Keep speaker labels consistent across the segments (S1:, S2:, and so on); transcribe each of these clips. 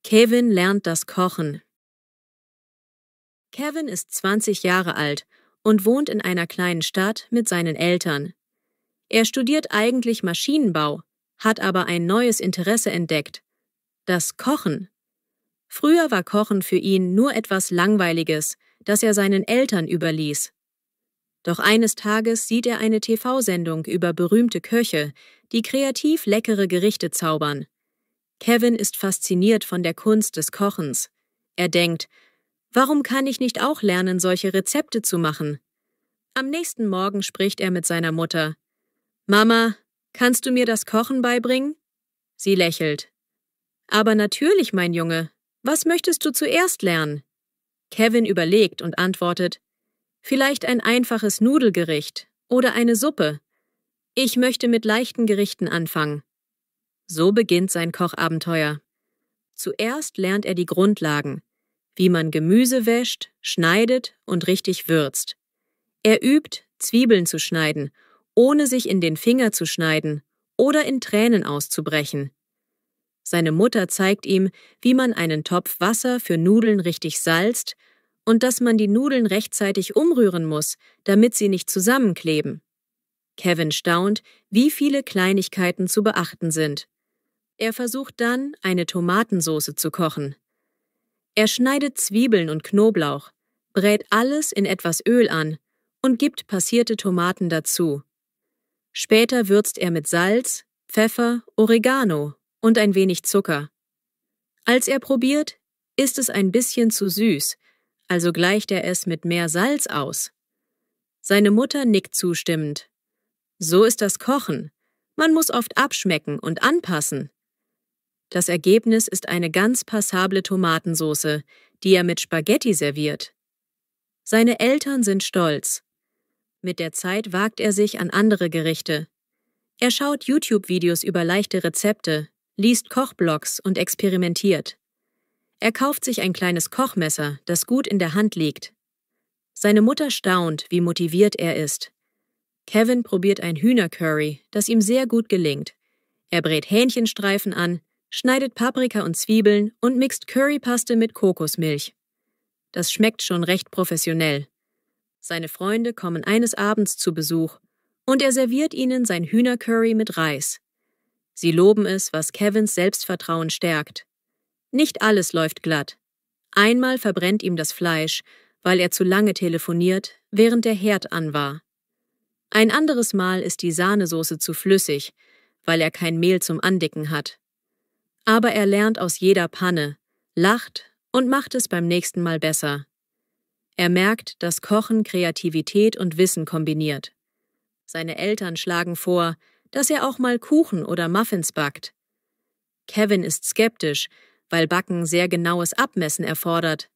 S1: Kevin lernt das Kochen. Kevin ist 20 Jahre alt und wohnt in einer kleinen Stadt mit seinen Eltern. Er studiert eigentlich Maschinenbau, hat aber ein neues Interesse entdeckt: das Kochen. Früher war Kochen für ihn nur etwas Langweiliges, das er seinen Eltern überließ. Doch eines Tages sieht er eine TV-Sendung über berühmte Köche, die kreativ leckere Gerichte zaubern. Kevin ist fasziniert von der Kunst des Kochens. Er denkt: Warum kann ich nicht auch lernen, solche Rezepte zu machen? Am nächsten Morgen spricht er mit seiner Mutter. »Mama, kannst du mir das Kochen beibringen?« Sie lächelt. »Aber natürlich, mein Junge. Was möchtest du zuerst lernen?« Kevin überlegt und antwortet: »Vielleicht ein einfaches Nudelgericht oder eine Suppe. Ich möchte mit leichten Gerichten anfangen.« So beginnt sein Kochabenteuer. Zuerst lernt er die Grundlagen: wie man Gemüse wäscht, schneidet und richtig würzt. Er übt, Zwiebeln zu schneiden, ohne sich in den Finger zu schneiden oder in Tränen auszubrechen. Seine Mutter zeigt ihm, wie man einen Topf Wasser für Nudeln richtig salzt und dass man die Nudeln rechtzeitig umrühren muss, damit sie nicht zusammenkleben. Kevin staunt, wie viele Kleinigkeiten zu beachten sind. Er versucht dann, eine Tomatensauce zu kochen. Er schneidet Zwiebeln und Knoblauch, brät alles in etwas Öl an und gibt passierte Tomaten dazu. Später würzt er mit Salz, Pfeffer, Oregano und ein wenig Zucker. Als er probiert, ist es ein bisschen zu süß, also gleicht er es mit mehr Salz aus. Seine Mutter nickt zustimmend. So ist das Kochen. Man muss oft abschmecken und anpassen. Das Ergebnis ist eine ganz passable Tomatensauce, die er mit Spaghetti serviert. Seine Eltern sind stolz. Mit der Zeit wagt er sich an andere Gerichte. Er schaut YouTube-Videos über leichte Rezepte, liest Kochblogs und experimentiert. Er kauft sich ein kleines Kochmesser, das gut in der Hand liegt. Seine Mutter staunt, wie motiviert er ist. Kevin probiert ein Hühnercurry, das ihm sehr gut gelingt. Er brät Hähnchenstreifen an, schneidet Paprika und Zwiebeln und mixt Currypaste mit Kokosmilch. Das schmeckt schon recht professionell. Seine Freunde kommen eines Abends zu Besuch und er serviert ihnen sein Hühnercurry mit Reis. Sie loben es, was Kevins Selbstvertrauen stärkt. Nicht alles läuft glatt. Einmal verbrennt ihm das Fleisch, weil er zu lange telefoniert, während der Herd an war. Ein anderes Mal ist die Sahnesoße zu flüssig, weil er kein Mehl zum Andicken hat. Aber er lernt aus jeder Panne, lacht und macht es beim nächsten Mal besser. Er merkt, dass Kochen Kreativität und Wissen kombiniert. Seine Eltern schlagen vor, dass er auch mal Kuchen oder Muffins backt. Kevin ist skeptisch, weil Backen sehr genaues Abmessen erfordert.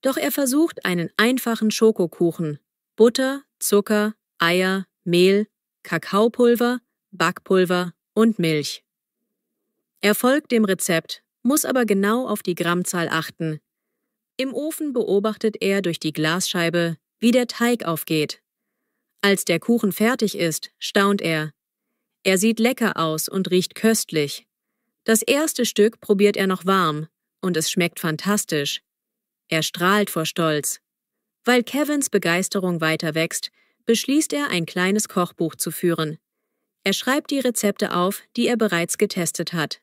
S1: Doch er versucht einen einfachen Schokokuchen: Butter, Zucker, Eier, Mehl, Kakaopulver, Backpulver und Milch. Er folgt dem Rezept, muss aber genau auf die Grammzahl achten. Im Ofen beobachtet er durch die Glasscheibe, wie der Teig aufgeht. Als der Kuchen fertig ist, staunt er. Er sieht lecker aus und riecht köstlich. Das erste Stück probiert er noch warm und es schmeckt fantastisch. Er strahlt vor Stolz. Weil Kevins Begeisterung weiter wächst, beschließt er, ein kleines Kochbuch zu führen. Er schreibt die Rezepte auf, die er bereits getestet hat: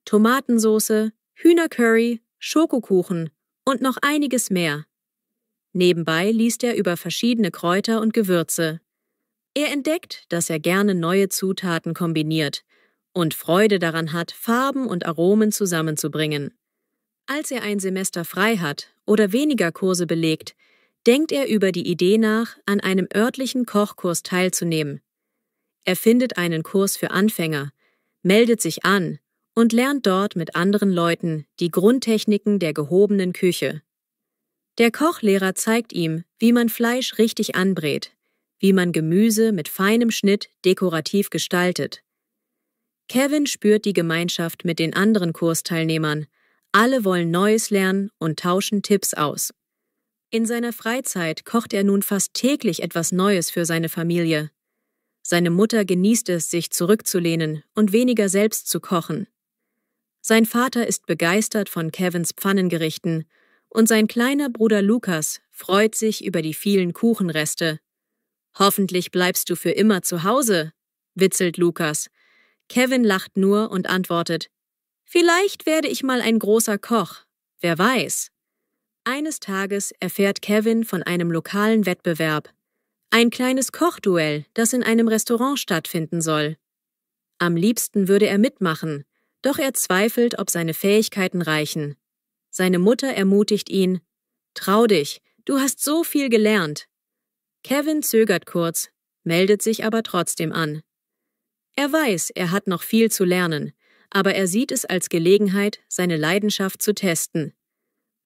S1: Tomatensauce, Hühnercurry, Schokokuchen und noch einiges mehr. Nebenbei liest er über verschiedene Kräuter und Gewürze. Er entdeckt, dass er gerne neue Zutaten kombiniert und Freude daran hat, Farben und Aromen zusammenzubringen. Als er ein Semester frei hat oder weniger Kurse belegt, denkt er über die Idee nach, an einem örtlichen Kochkurs teilzunehmen. Er findet einen Kurs für Anfänger, meldet sich an und lernt dort mit anderen Leuten die Grundtechniken der gehobenen Küche. Der Kochlehrer zeigt ihm, wie man Fleisch richtig anbrät, wie man Gemüse mit feinem Schnitt dekorativ gestaltet. Kevin spürt die Gemeinschaft mit den anderen Kursteilnehmern. Alle wollen Neues lernen und tauschen Tipps aus. In seiner Freizeit kocht er nun fast täglich etwas Neues für seine Familie. Seine Mutter genießt es, sich zurückzulehnen und weniger selbst zu kochen. Sein Vater ist begeistert von Kevins Pfannengerichten und sein kleiner Bruder Lukas freut sich über die vielen Kuchenreste. »Hoffentlich bleibst du für immer zu Hause«, witzelt Lukas. Kevin lacht nur und antwortet, »Vielleicht werde ich mal ein großer Koch. Wer weiß.« Eines Tages erfährt Kevin von einem lokalen Wettbewerb. Ein kleines Kochduell, das in einem Restaurant stattfinden soll. Am liebsten würde er mitmachen, doch er zweifelt, ob seine Fähigkeiten reichen. Seine Mutter ermutigt ihn, »Trau dich, du hast so viel gelernt.« Kevin zögert kurz, meldet sich aber trotzdem an. Er weiß, er hat noch viel zu lernen, aber er sieht es als Gelegenheit, seine Leidenschaft zu testen.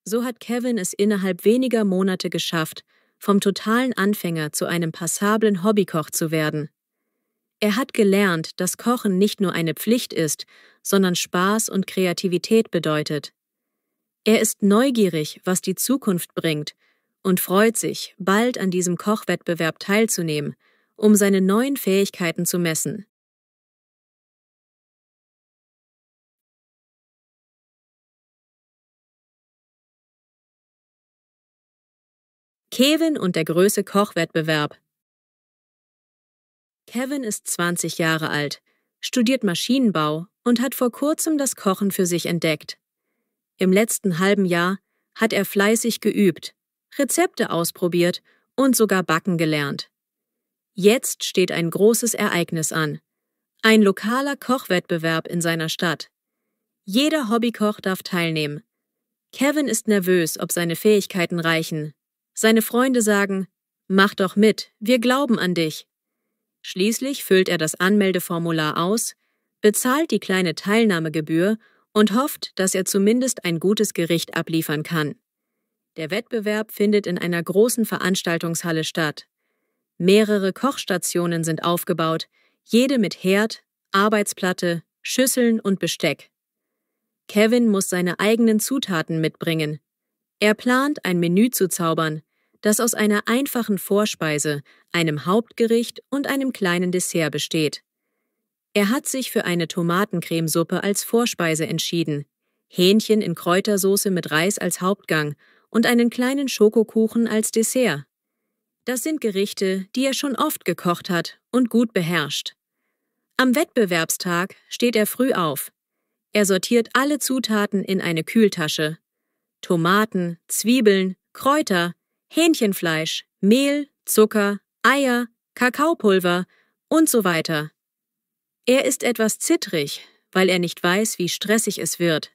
S1: So hat Kevin es innerhalb weniger Monate geschafft, vom totalen Anfänger zu einem passablen Hobbykoch zu werden. Er hat gelernt, dass Kochen nicht nur eine Pflicht ist, sondern Spaß und Kreativität bedeutet. Er ist neugierig, was die Zukunft bringt, und freut sich, bald an diesem Kochwettbewerb teilzunehmen, um seine neuen Fähigkeiten zu messen. Kevin und der große Kochwettbewerb. Kevin ist 20 Jahre alt, studiert Maschinenbau und hat vor kurzem das Kochen für sich entdeckt. Im letzten halben Jahr hat er fleißig geübt, Rezepte ausprobiert und sogar backen gelernt. Jetzt steht ein großes Ereignis an. Ein lokaler Kochwettbewerb in seiner Stadt. Jeder Hobbykoch darf teilnehmen. Kevin ist nervös, ob seine Fähigkeiten reichen. Seine Freunde sagen, »Mach doch mit, wir glauben an dich.« Schließlich füllt er das Anmeldeformular aus, bezahlt die kleine Teilnahmegebühr und hofft, dass er zumindest ein gutes Gericht abliefern kann. Der Wettbewerb findet in einer großen Veranstaltungshalle statt. Mehrere Kochstationen sind aufgebaut, jede mit Herd, Arbeitsplatte, Schüsseln und Besteck. Kevin muss seine eigenen Zutaten mitbringen. Er plant, ein Menü zu zaubern, das aus einer einfachen Vorspeise, einem Hauptgericht und einem kleinen Dessert besteht. Er hat sich für eine Tomatencremesuppe als Vorspeise entschieden, Hähnchen in Kräutersoße mit Reis als Hauptgang und einen kleinen Schokokuchen als Dessert. Das sind Gerichte, die er schon oft gekocht hat und gut beherrscht. Am Wettbewerbstag steht er früh auf. Er sortiert alle Zutaten in eine Kühltasche. Tomaten, Zwiebeln, Kräuter, Hähnchenfleisch, Mehl, Zucker, Eier, Kakaopulver und so weiter. Er ist etwas zittrig, weil er nicht weiß, wie stressig es wird.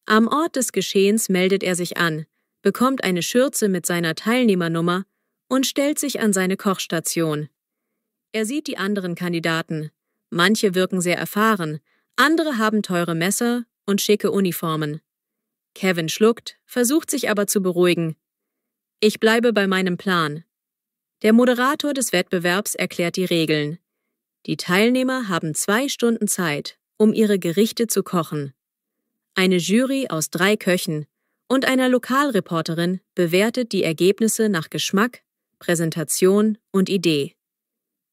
S1: Am Ort des Geschehens meldet er sich an, bekommt eine Schürze mit seiner Teilnehmernummer und stellt sich an seine Kochstation. Er sieht die anderen Kandidaten. Manche wirken sehr erfahren, andere haben teure Messer und schicke Uniformen. Kevin schluckt, versucht sich aber zu beruhigen. Ich bleibe bei meinem Plan. Der Moderator des Wettbewerbs erklärt die Regeln. Die Teilnehmer haben 2 Stunden Zeit, um ihre Gerichte zu kochen. Eine Jury aus 3 Köchen und einer Lokalreporterin bewertet die Ergebnisse nach Geschmack, Präsentation und Idee.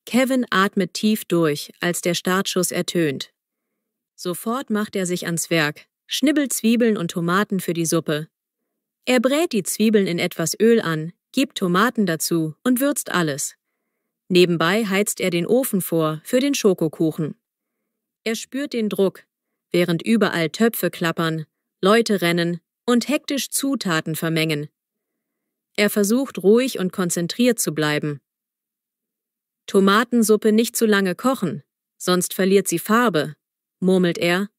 S1: Kevin atmet tief durch, als der Startschuss ertönt. Sofort macht er sich ans Werk, schnibbelt Zwiebeln und Tomaten für die Suppe. Er brät die Zwiebeln in etwas Öl an, gibt Tomaten dazu und würzt alles. Nebenbei heizt er den Ofen vor für den Schokokuchen. Er spürt den Druck, während überall Töpfe klappern, Leute rennen und hektisch Zutaten vermengen. Er versucht ruhig und konzentriert zu bleiben. Tomatensuppe nicht zu lange kochen, sonst verliert sie Farbe, murmelt er.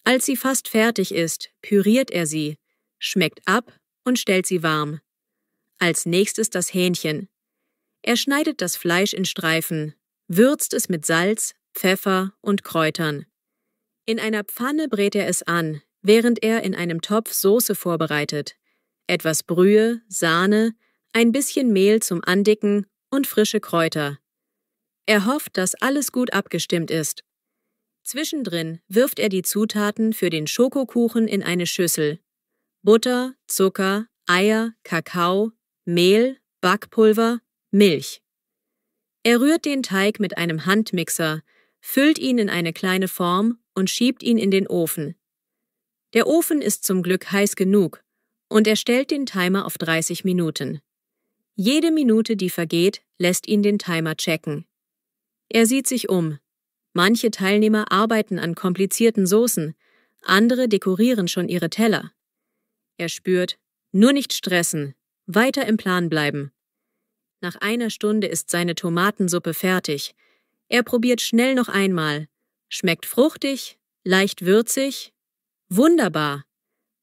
S1: Als sie fast fertig ist, püriert er sie, schmeckt ab und stellt sie warm. Als nächstes das Hähnchen. Er schneidet das Fleisch in Streifen, würzt es mit Salz, Pfeffer und Kräutern. In einer Pfanne brät er es an, während er in einem Topf Soße vorbereitet. Etwas Brühe, Sahne, ein bisschen Mehl zum Andicken und frische Kräuter. Er hofft, dass alles gut abgestimmt ist. Zwischendrin wirft er die Zutaten für den Schokokuchen in eine Schüssel. Butter, Zucker, Eier, Kakao, Mehl, Backpulver, Milch. Er rührt den Teig mit einem Handmixer, füllt ihn in eine kleine Form und schiebt ihn in den Ofen. Der Ofen ist zum Glück heiß genug und er stellt den Timer auf 30 Minuten. Jede Minute, die vergeht, lässt ihn den Timer checken. Er sieht sich um. Manche Teilnehmer arbeiten an komplizierten Soßen, andere dekorieren schon ihre Teller. Er spürt, nur nicht stressen, weiter im Plan bleiben. Nach einer Stunde ist seine Tomatensuppe fertig. Er probiert schnell noch einmal. Schmeckt fruchtig, leicht würzig. Wunderbar!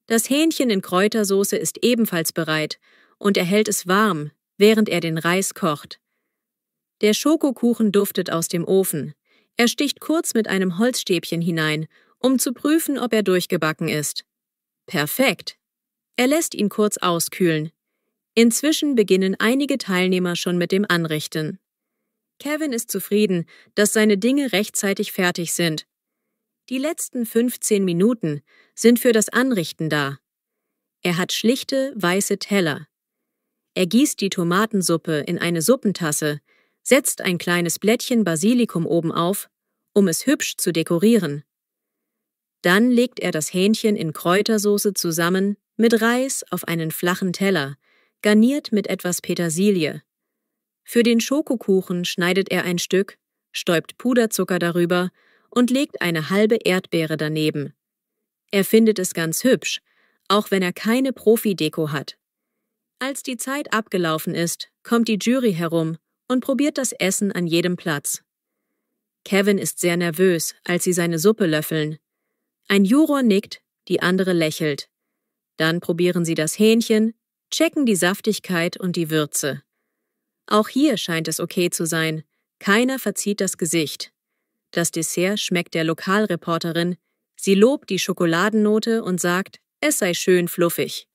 S1: Das Hähnchen in Kräutersoße ist ebenfalls bereit und er hält es warm, während er den Reis kocht. Der Schokokuchen duftet aus dem Ofen. Er sticht kurz mit einem Holzstäbchen hinein, um zu prüfen, ob er durchgebacken ist. Perfekt! Er lässt ihn kurz auskühlen. Inzwischen beginnen einige Teilnehmer schon mit dem Anrichten. Kevin ist zufrieden, dass seine Dinge rechtzeitig fertig sind. Die letzten 15 Minuten sind für das Anrichten da. Er hat schlichte, weiße Teller. Er gießt die Tomatensuppe in eine Suppentasse, setzt ein kleines Blättchen Basilikum oben auf, um es hübsch zu dekorieren. Dann legt er das Hähnchen in Kräutersoße zusammen mit Reis auf einen flachen Teller, garniert mit etwas Petersilie. Für den Schokokuchen schneidet er ein Stück, stäubt Puderzucker darüber und legt eine halbe Erdbeere daneben. Er findet es ganz hübsch, auch wenn er keine Profi-Deko hat. Als die Zeit abgelaufen ist, kommt die Jury herum und probiert das Essen an jedem Platz. Kevin ist sehr nervös, als sie seine Suppe löffeln. Ein Juror nickt, die andere lächelt. Dann probieren sie das Hähnchen, checken die Saftigkeit und die Würze. Auch hier scheint es okay zu sein. Keiner verzieht das Gesicht. Das Dessert schmeckt der Lokalreporterin. Sie lobt die Schokoladennote und sagt, es sei schön fluffig.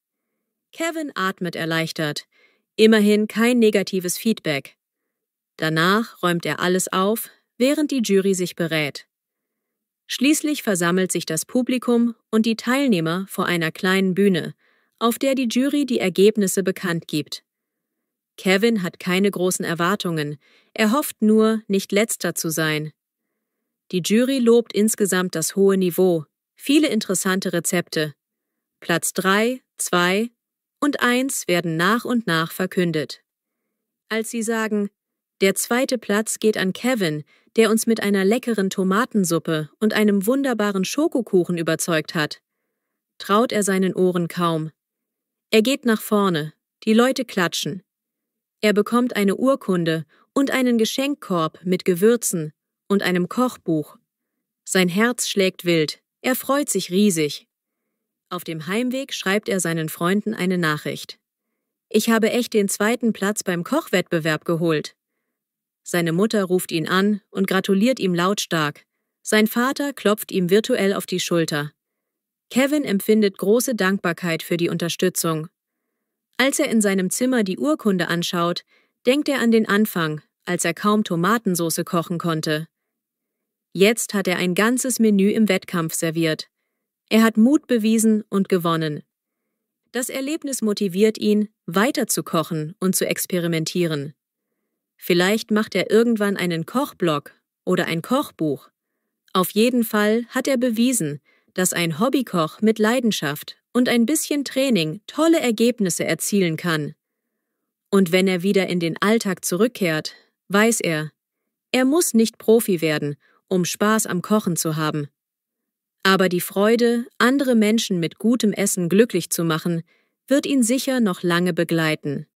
S1: Kevin atmet erleichtert. Immerhin kein negatives Feedback. Danach räumt er alles auf, während die Jury sich berät. Schließlich versammelt sich das Publikum und die Teilnehmer vor einer kleinen Bühne, auf der die Jury die Ergebnisse bekannt gibt. Kevin hat keine großen Erwartungen, er hofft nur, nicht Letzter zu sein. Die Jury lobt insgesamt das hohe Niveau, viele interessante Rezepte. Platz 3, 2 und 1 werden nach und nach verkündet. Als sie sagen, der zweite Platz geht an Kevin, der uns mit einer leckeren Tomatensuppe und einem wunderbaren Schokokuchen überzeugt hat, traut er seinen Ohren kaum. Er geht nach vorne, die Leute klatschen. Er bekommt eine Urkunde und einen Geschenkkorb mit Gewürzen und einem Kochbuch. Sein Herz schlägt wild, er freut sich riesig. Auf dem Heimweg schreibt er seinen Freunden eine Nachricht. Ich habe echt den zweiten Platz beim Kochwettbewerb geholt. Seine Mutter ruft ihn an und gratuliert ihm lautstark. Sein Vater klopft ihm virtuell auf die Schulter. Kevin empfindet große Dankbarkeit für die Unterstützung. Als er in seinem Zimmer die Urkunde anschaut, denkt er an den Anfang, als er kaum Tomatensauce kochen konnte. Jetzt hat er ein ganzes Menü im Wettkampf serviert. Er hat Mut bewiesen und gewonnen. Das Erlebnis motiviert ihn, weiter zu kochen und zu experimentieren. Vielleicht macht er irgendwann einen Kochblog oder ein Kochbuch. Auf jeden Fall hat er bewiesen, dass ein Hobbykoch mit Leidenschaft und ein bisschen Training tolle Ergebnisse erzielen kann. Und wenn er wieder in den Alltag zurückkehrt, weiß er, er muss nicht Profi werden, um Spaß am Kochen zu haben. Aber die Freude, andere Menschen mit gutem Essen glücklich zu machen, wird ihn sicher noch lange begleiten.